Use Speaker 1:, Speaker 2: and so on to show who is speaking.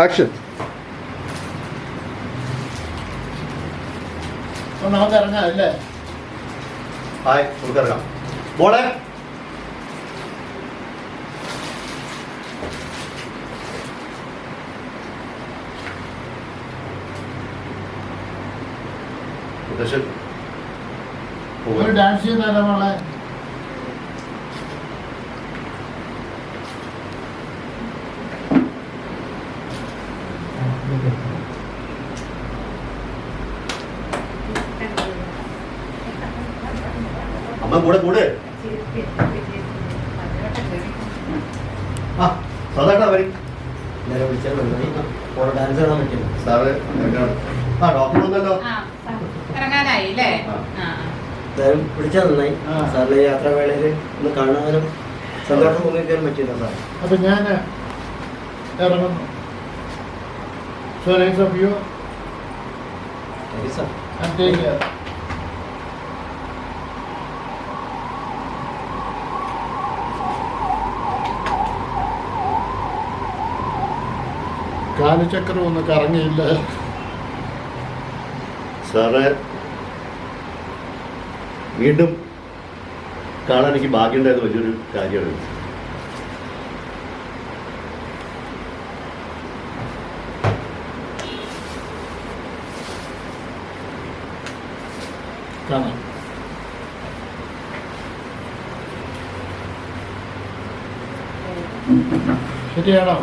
Speaker 1: Action.
Speaker 2: നമുക്ക് ഇറങ്ങാം അല്ലേ?
Speaker 1: ഹായ്, നമുക്ക് ഇറങ്ങാം. മോളെ
Speaker 2: ഡാൻസ് ചെയ്യുന്നല്ലോ മോളെ.
Speaker 1: അമ്മ കൂടെ കൂടെ സാധാരണ വരും.
Speaker 3: ഡാൻസ് കാണാൻ പറ്റില്ല
Speaker 1: സാറ് ഡോക്ടർ വന്നല്ലോ.
Speaker 4: ഇറങ്ങാനായില്ലേ?
Speaker 3: പിടിച്ചാൽ നന്നായി. സാറിന്റെ യാത്രാവേളയിൽ ഒന്ന് കാണാനും സന്തോഷം പങ്കുവയ്ക്കാനും പറ്റില്ല സാർ.
Speaker 2: അപ്പൊ ഞാൻ ഇറങ്ങുന്നു. So nice of you.
Speaker 3: Sir
Speaker 2: And take care. കാലചക്രം ഒന്നും കറങ്ങിയില്ല.
Speaker 1: സാറ് വീണ്ടും കാണാൻ എനിക്ക് ഭാഗ്യമുണ്ടായത് വലിയൊരു കാര്യമാണ്.
Speaker 2: കാണാം. ശരിയാണോ?